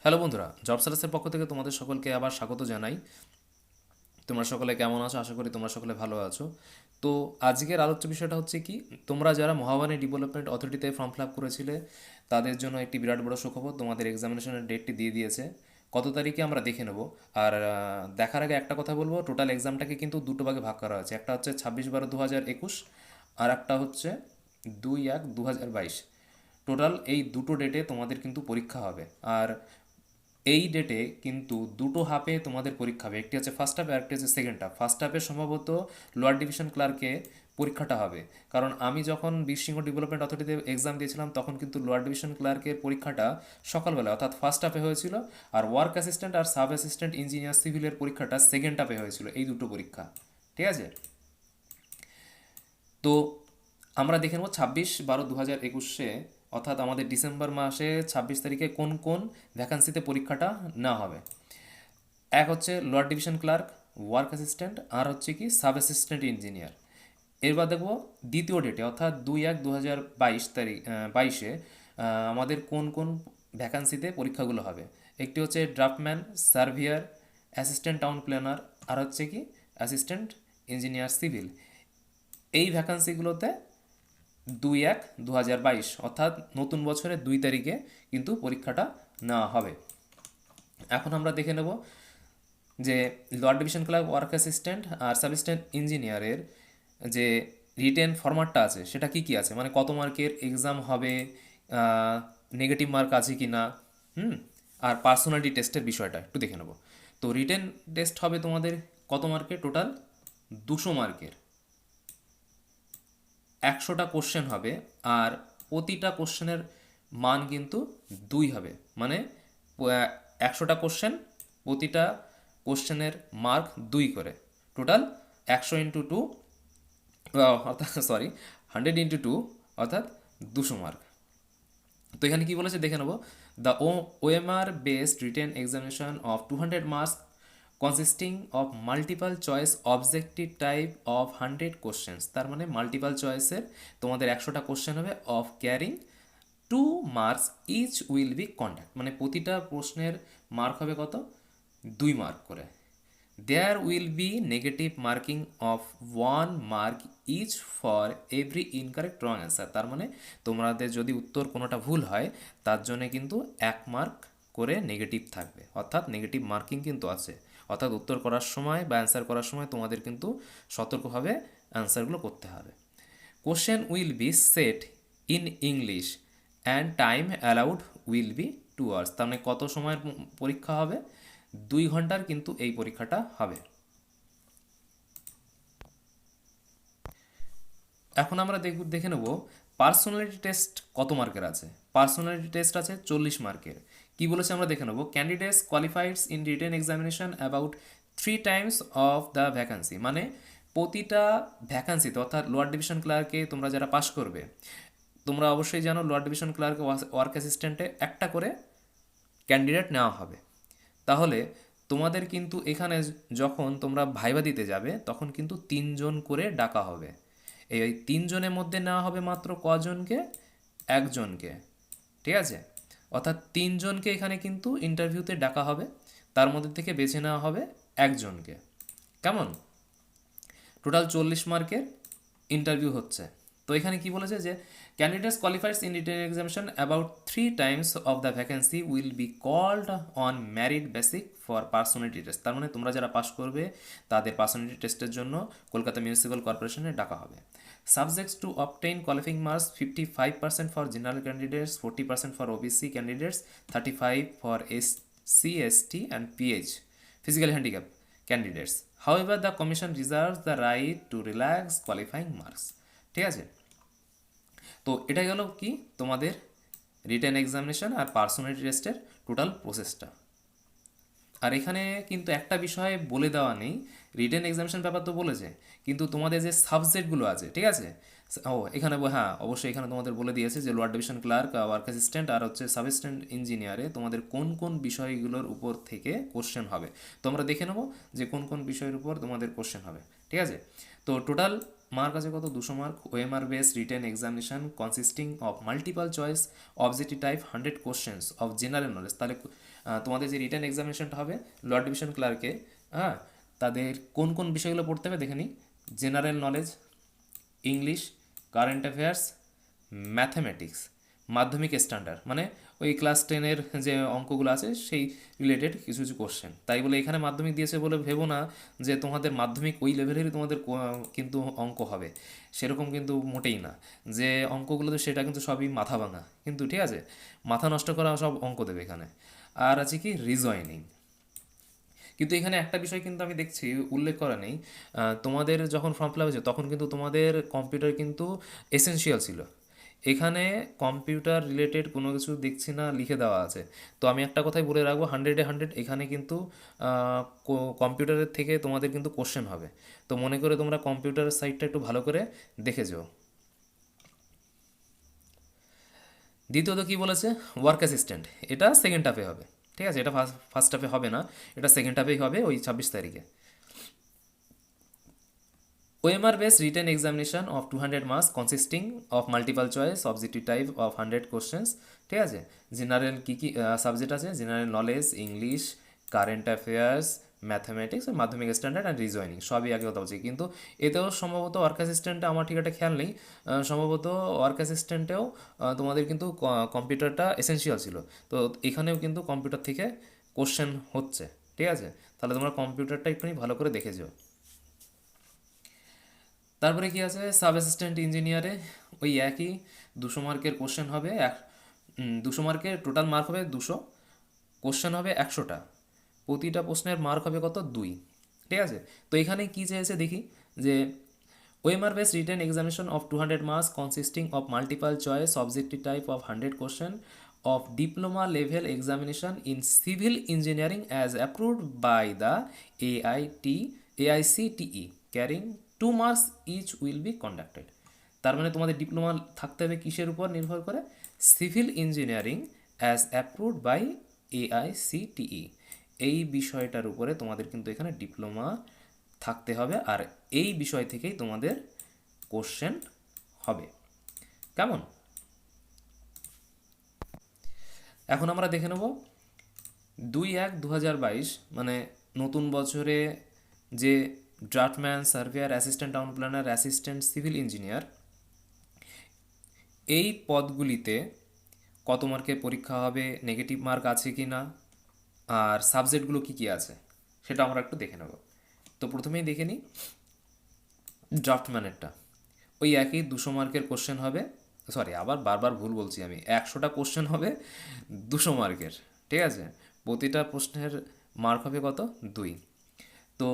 Hello বন্ধুরা, job সার্চের পক্ষ থেকে তোমাদের সকলকে আবার স্বাগত জানাই। তোমরা সকলে কেমন আছো? আশা করি তোমরা সকলে ভালো আছো। তো আজকের আলোচ্য বিষয়টা হচ্ছে কি, তোমরা যারা মহাবানী ডেভেলপমেন্ট অথরিটিতে ফর্ম ফিল আপ করেছিলে তাদের জন্য একটি বিরাট বড় সুখবর, তোমাদের এক্সামিনেশনের ডেটটি দিয়ে দিয়েছে। কত তারিখে আমরা দেখে নেব। আর দেখার আগে একটা কথা বলবো, টোটাল এক্সামটাকে কিন্তু দুটো ভাগে ভাগ করা হয়েছে। একটা হচ্ছে 26/12/2021, আর একটা হচ্ছে 2/1/2022। টোটাল এই দুটো ডেটে তোমাদের কিন্তু পরীক্ষা হবে। আর এই ডেটে কিন্তু দুটো হাফে তোমাদের পরীক্ষা হবে, একটি হচ্ছে ফার্স্ট হাফ আর একটি হচ্ছে সেকেন্ড হাফ। ফার্স্ট হাফে সম্ভবত লোয়ার ডিভিশন ক্লার্কে পরীক্ষাটা হবে, কারণ আমি যখন বীরসিংহ ডেভেলপমেন্ট অথরিটিতে এক্সাম দিয়েছিলাম তখন কিন্তু লোয়ার ডিভিশন ক্লার্কের পরীক্ষাটা সকালবেলা অর্থাৎ ফার্স্ট হাফে হয়েছিল, আর ওয়ার্ক অ্যাসিস্ট্যান্ট আর সাব অ্যাসিস্ট্যান্ট ইঞ্জিনিয়ার সিভিলের পরীক্ষাটা সেকেন্ড হাফে হয়েছিল। এই দুটো পরীক্ষা, ঠিক আছে? তো আমরা দেখে নেব 26/12/2021 অর্থাৎ আমাদের ডিসেম্বর মাসে 26 তারিখে কোন কোন ভ্যাকান্সিতে পরীক্ষাটা না হবে। এক হচ্ছে lower division clerk, work assistant, আর হচ্ছে কি সাব অ্যাসিস্ট্যান্ট ইঞ্জিনিয়ার। এরপর দেখবো দ্বিতীয় ডেটে অর্থাৎ 2/1/2022 আমাদের কোন কোন ভ্যাকান্সিতে পরীক্ষাগুলো হবে। একটি হচ্ছে ড্রাফটম্যান, সার্ভিয়ার, অ্যাসিস্ট্যান্ট টাউন প্ল্যানার, আর হচ্ছে কি অ্যাসিস্ট্যান্ট ইঞ্জিনিয়ার সিভিল। এই ভ্যাকান্সিগুলোতে 2/1/2022 অর্থাৎ নতুন বছরের 2 তারিখে কিন্তু পরীক্ষাটা নেওয়া হবে। এখন আমরা দেখে নেব যে lower division clerk, work assistant আর সাবঅ্যাসিস্ট্যান্ট ইঞ্জিনিয়ারের যে রিটেন ফরম্যাটটা আছে সেটা কি কি আছে, মানে কত মার্কের এক্সাম হবে, নেগেটিভ মার্ক আছে কি না, আর পার্সোনালিটি টেস্টের বিষয়টা একটু দেখে নেব। তো রিটেন টেস্ট হবে তোমাদের কত মার্কের? টোটাল 200 মার্কের। 100টা কোশ্চেন হবে, আর প্রতিটা কোশ্চেনের মান কিন্তু 2 হবে। মানে 100টা কোশ্চেন, প্রতিটা কোশ্চেনের মার্ক 2 করে। টোটাল 100 × 2 অর্থাৎ 100 × 2 অর্থাৎ 200 মার্ক। তো এখানে কি বলেছে দেখে নেব। The OMR based written examination of 200 marks consisting of multiple choice objective type of 100 questions. তার মানে মাল্টিপাল চয়েসের তোমাদের 100টা কোশ্চেন হবে, of carrying 2 marks each will be conduct. মানে প্রতিটা প্রশ্নের মার্ক হবে কত? 2 মার্ক করে। There will be negative marking of 1 mark each for every incorrect wrong answer. তার মানে তোমাদের যদি উত্তর কোনোটা ভুল হয় তার জন্য কিন্তু 1 মার্ক করে নেগেটিভ থাকবে, অর্থাৎ নেগেটিভ মার্কিং কিন্তু আছে। অর্থাৎ উত্তর করার সময় বা অ্যান্সার করার সময় তোমাদের কিন্তু সতর্কভাবে অ্যান্সারগুলো করতে হবে। Question will be set in English and time allowed will be 2 hours. তার মানে কত সময়ের পরীক্ষা হবে? 2 ঘন্টার কিন্তু এই পরীক্ষাটা হবে। এখন আমরা দেখে নেব পার্সোনালিটি টেস্ট কত মার্কের আছে। পার্সোনালিটি টেস্ট আছে 40 মার্কের। কি বলেছে আমরা দেখে নেব। Candidates qualifieds in written examination about 3 times of the vacancy. মানে প্রতিটা ভ্যাকান্সিতে অর্থাৎ লোয়ার ডিভিশন ক্লার্কে তোমরা যারা পাস করবে, তোমরা অবশ্যই জানো লোয়ার ডিভিশন ক্লার্কে ওয়ার্ক অ্যাসিস্ট্যান্টে একটা করে ক্যান্ডিডেট নেওয়া হবে। তাহলে তোমাদের কিন্তু এখানে যখন তোমরা ভাইবা দিতে যাবে তখন কিন্তু 3 জন করে ডাকা হবে। এই 3 জনের মধ্যে নেওয়া হবে মাত্র কজনকে? একজনকে, ঠিক আছে? অর্থাৎ 3 জনকে এখানে কিন্তু ইন্টারভিউতে ডাকা হবে, তার মধ্যে থেকে বেছে নেওয়া হবে একজনকে। কেমন? টোটাল 40 মার্কের ইন্টারভিউ হচ্ছে। তো এখানে কি বলেছে যে candidates qualifieds in written examination about 3 times of the vacancy will be called on merit basic for personality test. তার মানে তোমরা যারা পাস করবে তাদের পার্সোনালিটি টেস্টের জন্য কলকাতা মিউনিসিপ্যাল কর্পোরেশনে ডাকা হবে। Subjects two obtain qualifying marks 55% for general candidates, 40% for OBC candidates, 35 for SC ST and PH physically handicap candidates. However the commission reserves the right to relax qualifying marks. ঠিক আছে? তো এটা গেল কি তোমাদের রিটেন এক্সামিনেশন আর personality টেস্টের total প্রসেসটা। আর এখানে কিন্তু একটা বিষয় বলে দেওয়া নেই, রিটেন এক্সামিনেশন ব্যাপার তো বলেছে, কিন্তু তোমাদের যে সাবজেক্টগুলো আছে, ঠিক আছে? এখানে হ্যাঁ অবশ্যই এখানে তোমাদের বলে দিয়েছে যে lower division clerk, work assistant আর হচ্ছে সাব অ্যাসিস্ট্যান্ট ইঞ্জিনিয়ারে তোমাদের কোন কোন বিষয়গুলোর উপর থেকে কোশ্চেন হবে। তো আমরা দেখে নেবো যে কোন কোন বিষয়ের উপর তোমাদের কোশ্চেন হবে, ঠিক আছে? তো টোটাল মার্ক আছে কত? 200 mark. OMR based written examination consisting of multiple choice objective type 100 questions of general knowledge. তাহলে তোমাদের যে রিটেন এক্সামিনেশনটা হবে লোয়ার ডিভিশন ক্লার্কে, হ্যাঁ, তাদের কোন কোন বিষয়গুলো পড়তে হবে দেখে নিই। General knowledge, English, current affairs, mathematics, মাধ্যমিক স্ট্যান্ডার্ড, মানে ওই ক্লাস 10-এর যে অঙ্কগুলো আছে সেই রিলেটেড কিছু কিছু কোশ্চেন। তাই বলে এখানে মাধ্যমিক দিয়েছে বলে ভেবো না যে তোমাদের মাধ্যমিক ওই লেভেলেরই তোমাদের কিন্তু অঙ্ক হবে, সেরকম কিন্তু মোটেই না। যে অঙ্কগুলো তো সেটা কিন্তু সবই মাথা ভাঙা, কিন্তু ঠিক আছে, মাথা নষ্ট করা সব অঙ্ক দেবে এখানে। আর আছে কি রিজয়নিং। কিন্তু এখানে একটা বিষয় কিন্তু আমি দেখছি উল্লেখ করা নেই, তোমাদের যখন ফর্ম ফিল আপ হয়েছে তখন কিন্তু তোমাদের কম্পিউটার কিন্তু এসেনশিয়াল ছিল। এখানে কম্পিউটার রিলেটেড কোনো কিছু দেখছি না লিখে দেওয়া আছে। তো আমি একটা কথাই বলে রাখবো, 100-এ 100 এখানে কিন্তু কম্পিউটারের থেকে তোমাদের কিন্তু কোশ্চেন হবে। তো মনে করে তোমরা কম্পিউটারের সাইডটা একটু ভালো করে দেখে যেও। দ্বিতীয়ত কি বলেছে, ওয়ার্ক অ্যাসিস্ট্যান্ট, এটা সেকেন্ড হাফে হবে। ঠিক আছে, এটা ফার্স্ট হাফে হবে না, এটা সেকেন্ড হাফেই হবে ওই 26 তারিখে। OMR based written examination of 200 marks consisting of multiple choice objective type of 100 questions। ঠিক আছে, জেনারেল কী কী সাবজেক্ট আছে, general knowledge, English, current affairs, mathematics, মাধ্যমিক স্ট্যান্ডার্ড অ্যান্ড রিজয়নিং, সবই আগে কথা বলছি। কিন্তু এতেও সম্ভবত ওয়ার্ক অ্যাসিস্ট্যান্টে আমার ঠিক একটা খেয়াল নেই, সম্ভবত ওয়ার্ক অ্যাসিস্ট্যান্টেও তোমাদের কিন্তু কম্পিউটারটা এসেনশিয়াল ছিল। তো এখানেও কিন্তু কম্পিউটার থেকে কোশ্চেন হচ্ছে। ঠিক আছে, তাহলে তোমরা কম্পিউটারটা একটুখানি ভালো করে দেখে যেও। তারপরে কি আছে, সাব অ্যাসিস্ট্যান্ট ইঞ্জিনিয়ারে ওই একই 200 মার্কের কোশ্চেন হবে, 200 মার্কের টোটাল মার্ক হবে 200, কোশ্চেন হবে 100টা, প্রতিটা প্রশ্নের মার্ক হবে কত, 2। ঠিক আছে, তো এখানে কি চেয়েছে দেখি, যে OMR based written examination of 200 marks consisting of multiple choice objective type of 100 question of diploma level examination in civil engineering as approved by the AICTE carrying 2 marks each will be conducted। তার মানে তোমাদের diploma থাকতে হবে কিসের উপর নির্ভর করে, civil engineering as approved by AICTE, এই বিষয়টার উপরে তোমাদের কিন্তু এখানে ডিপ্লোমা থাকতে হবে, আর এই বিষয় থেকেই তোমাদের কোশ্চেন হবে। কেমন? এখন আমরা দেখে নেব 2/1/2022, মানে নতুন বছরে যে draftsman, surveyor, assistant town planner, assistant civil engineer, এই পদগুলিতে কত মার্কের পরীক্ষা হবে, নেগেটিভ মার্ক আছে কি না, আর সাবজেক্টগুলো কী কী আছে সেটা আমরা একটু দেখে নেব। তো প্রথমেই দেখে নিই ড্রাফটম্যানেরটা। ওই একই 200 মার্কের কোশ্চেন হবে, সরি আবার বারবার ভুল বলছি আমি, 100টা কোশ্চেন হবে 200 মার্কের। ঠিক আছে, প্রতিটা প্রশ্নের মার্ক হবে কত, 2। তো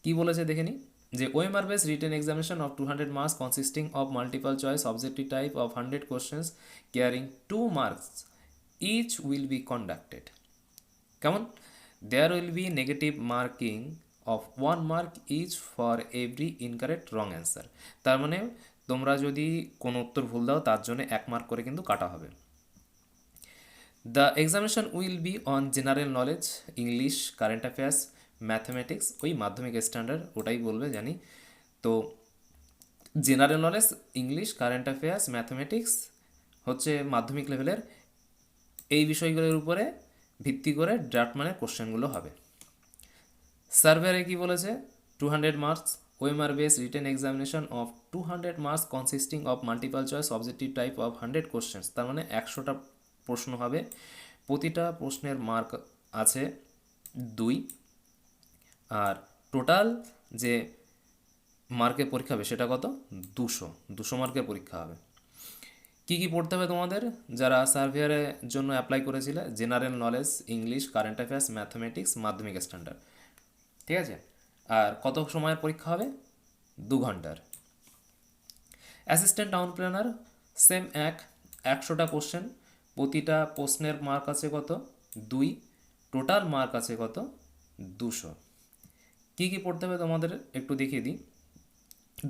কি বলেছে দেখে নিই, যে OMR based written examination of 200 marks consisting of multiple choice objective type of 100 questions carrying 2 marks each will be conducted. কেমন? There will be negative marking of 1 mark each for every incorrect wrong answer. তার মানে তোমরা যদি কোনো উত্তর ভুল দাও তার জন্য 1 মার্ক করে কিন্তু কাটা হবে। The examination will be on general knowledge, English, current affairs, mathematics, ওই মাধ্যমিক স্ট্যান্ডার্ড ওটাই বলবে জানি। তো general knowledge, English, current affairs, mathematics হচ্ছে মাধ্যমিক লেভেলের, এই বিষয়গুলোর উপরে ভিত্তি করে ড্রাফটম্যানের কোশ্চেনগুলো হবে। সার্ভেয়ারে কি বলেছে, 200 marks OMR based written examination of 200 marks consisting of multiple choice objective type of 100 questions. তার মানে 100টা প্রশ্ন হবে, প্রতিটা প্রশ্নের মার্ক আছে 2, আর টোটাল যে মার্কের পরীক্ষা হবে সেটা কত, 200 মার্কের পরীক্ষা হবে। কি কি পড়তে হবে তোমাদের যারা সার্ভেয়ারের জন্য অ্যাপ্লাই করেছিলে, general knowledge, English, current affairs, mathematics, মাধ্যমিক স্ট্যান্ডার্ড। ঠিক আছে, আর কত সময়ের পরীক্ষা হবে, 2 ঘন্টার। অ্যাসিস্ট্যান্ট টাউন প্ল্যানার সেম 100টা কোশ্চেন, প্রতিটা প্রশ্নের মার্ক আছে কত, 2, টোটাল মার্ক আছে কত, 200। কী কী পড়তে হবে তোমাদের একটু দেখিয়ে দিই।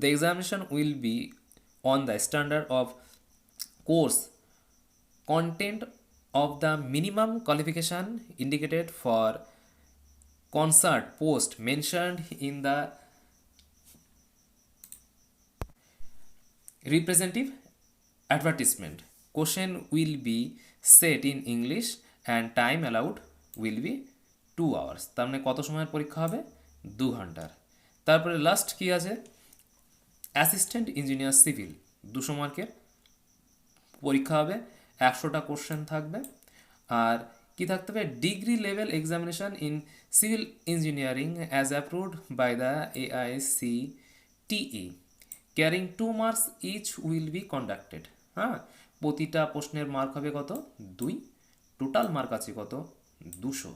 The examination will be on the standard of course content of the minimum qualification indicated for concert post mentioned in the representative advertisement. Question will be set in English and time allowed will be 2 hours. তার মানে কত সময়ের পরীক্ষা হবে? 2 ঘন্টার। তারপরে last কি আছে? অ্যাসিস্ট্যান্ট ইঞ্জিনিয়ার সিভিল 200 মার্কের পরীক্ষা হবে, 100টা কোশ্চেন থাকবে। আর কি থাকতে হবে? Degree level examination in civil engineering as approved by the AICTE carrying 2 marks each will be conducted. হ্যাঁ, প্রতিটা প্রশ্নের মার্ক হবে কত? 2। টোটাল মার্ক আছে কত? 200।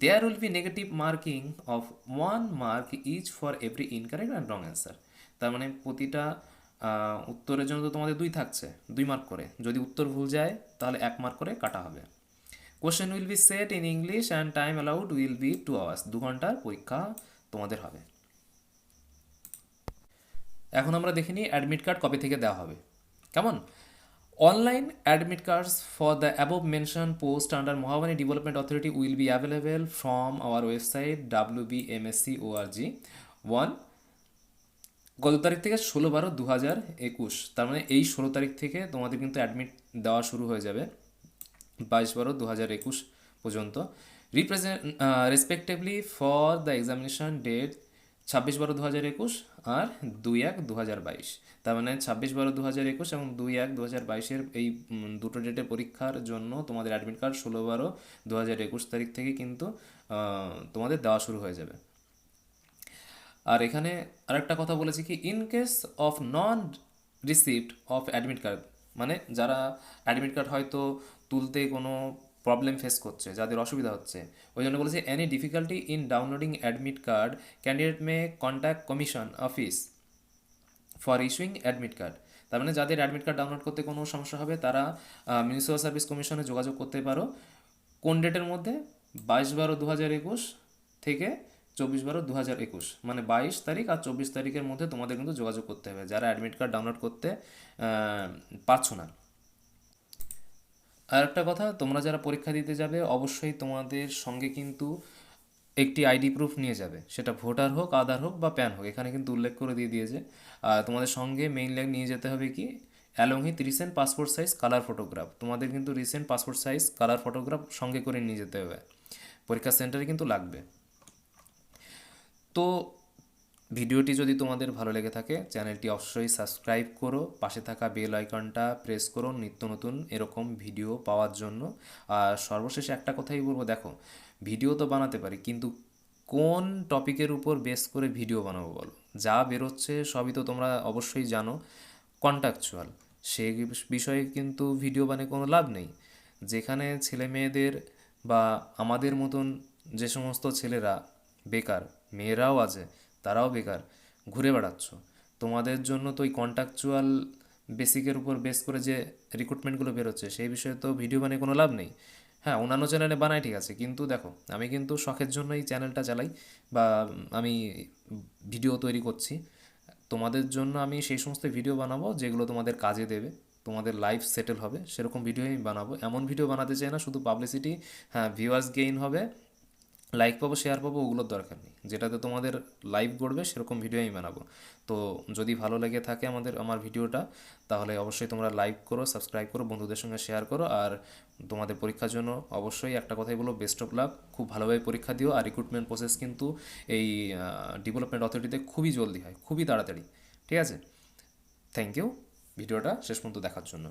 There will be negative marking of 1 mark each for every incorrect and wrong answer. তার মানে প্রতিটা উত্তরের জন্য তো তোমাদের 2 থাকছে, 2 মার্ক করে। যদি উত্তর ভুল যায় তাহলে 1 মার্ক করে কাটা হবে। Question will be set in English and time allowed will be 2 hours. 2 ঘন্টার পরীক্ষা তোমাদের হবে। এখন আমরা দেখে নিই অ্যাডমিট কার্ড কবে থেকে দেওয়া হবে। কেমন? Online admit cards for the above mention post under মহাবানী development authority will be available from our website wbmsc.org 1 গত তারিখ থেকে 16/12/2021। তার মানে এই 16 তারিখ থেকে তোমাদের কিন্তু অ্যাডমিট দেওয়া শুরু হয়ে যাবে 22/12/2021 পর্যন্ত। Respectively for the examination date 26/12/2021 আর 2/1/2022। তার মানে 26/12/2021 এবং 2/1/2022 এই দুটো ডেটের পরীক্ষার জন্য তোমাদের অ্যাডমিট কার্ড 16/12/2021 তারিখ থেকে কিন্তু তোমাদের দেওয়া শুরু হয়ে যাবে। আর এখানে আরেকটা কথা বলেছি কি, in case of non receipt of admit card, মানে যারা অ্যাডমিট কার্ড হয়তো তুলতে কোনো প্রবলেম ফেস করছে, যাদের অসুবিধা হচ্ছে, ওই জন্য বলেছি any difficulty in downloading admit card candidate may contact commission office for issuing admit card. তার মানে যাদের অ্যাডমিট কার্ড ডাউনলোড করতে কোনো সমস্যা হবে তারা মিউনিসিপ্যাল সার্ভিস কমিশনে যোগাযোগ করতে পারো। কোন ডেটের মধ্যে? 22/12/2021 থেকে 24/12/2021, মানে 22 তারিখ আর 24 তারিখের মধ্যে তোমাদের কিন্তু যোগাযোগ করতে হবে যারা অ্যাডমিট কার্ড ডাউনলোড করতে পারছো না। আর একটা কথা, তোমরা যারা পরীক্ষা দিতে যাবে অবশ্যই তোমাদের সঙ্গে কিন্তু একটি আইডি প্রুফ নিয়ে যাবে, সেটা ভোটার হোক, আধার হোক বা প্যান হোক, এখানে কিন্তু উল্লেখ করে দিয়ে দিয়েছে। আর তোমাদের সঙ্গে মেইনলি নিয়ে যেতে হবে কি, along with recent passport size colour photograph. তোমাদের কিন্তু recent passport size colour photograph সঙ্গে করে নিয়ে যেতে হবে, পরীক্ষা সেন্টারে কিন্তু লাগবে। তো ভিডিওটি যদি তোমাদের ভালো লেগে থাকে চ্যানেলটি অবশ্যই সাবস্ক্রাইব করো, পাশে থাকা বেল আইকনটা প্রেস করো নিত্য নতুন এরকম ভিডিও পাওয়ার জন্য। আর সর্বশেষে একটা কথাই বলবো, দেখো ভিডিও তো বানাতে পারি, কিন্তু কোন টপিকের উপর বেস করে ভিডিও বানাবো বলো? যা বেরোচ্ছে সবই তো তোমরা অবশ্যই জানো কন্ট্রাকচুয়াল, সেই বিষয়ে কিন্তু ভিডিও বানিয়ে কোনো লাভ নেই। যেখানে ছেলে মেয়েদের বা আমাদের মতন যে সমস্ত ছেলেরা বেকার, মেয়েরাও আছে তারাও বেকার, ঘুরে বেড়াচ্ছ, তোমাদের জন্য তো ওই কন্ট্রাকচুয়াল বেসিকের উপর বেস করে যে রিক্রুটমেন্টগুলো বেরোচ্ছে সেই বিষয়ে তো ভিডিও বানিয়ে কোনো লাভ নেই। হ্যাঁ, অন্যান্য চ্যানেলে বানাই ঠিক আছে, কিন্তু দেখো আমি কিন্তু শখের জন্য এই চ্যানেলটা চালাই বা আমি ভিডিও তৈরি করছি। তোমাদের জন্য আমি সেই সমস্ত ভিডিও বানাবো যেগুলো তোমাদের কাজে দেবে, তোমাদের লাইফ সেটেল হবে, সেরকম ভিডিও আমি বানাবো। এমন ভিডিও বানাতে চাই না শুধু পাবলিসিটি, হ্যাঁ ভিউয়ার্স গেইন হবে, লাইক পাবো, শেয়ার পাবো, ওগুলোর দরকার নেই। যেটাতে তোমাদের লাইভ গড়বে সেরকম ভিডিও আমি বানাবো। তো যদি ভালো লেগে থাকে আমার ভিডিওটা, তাহলে অবশ্যই তোমরা লাইক করো, সাবস্ক্রাইব করো, বন্ধুদের সঙ্গে শেয়ার করো। আর তোমাদের পরীক্ষার জন্য অবশ্যই একটা কথাই বলো, বেস্ট অফ লাক, খুব ভালোভাবে পরীক্ষা দিও। আর রিক্রুটমেন্ট প্রসেস কিন্তু এই ডেভেলপমেন্ট অথরিটিতে খুবই জলদি হয়, খুবই তাড়াতাড়ি। ঠিক আছে, থ্যাংক ইউ ভিডিওটা শেষ পর্যন্ত দেখার জন্য।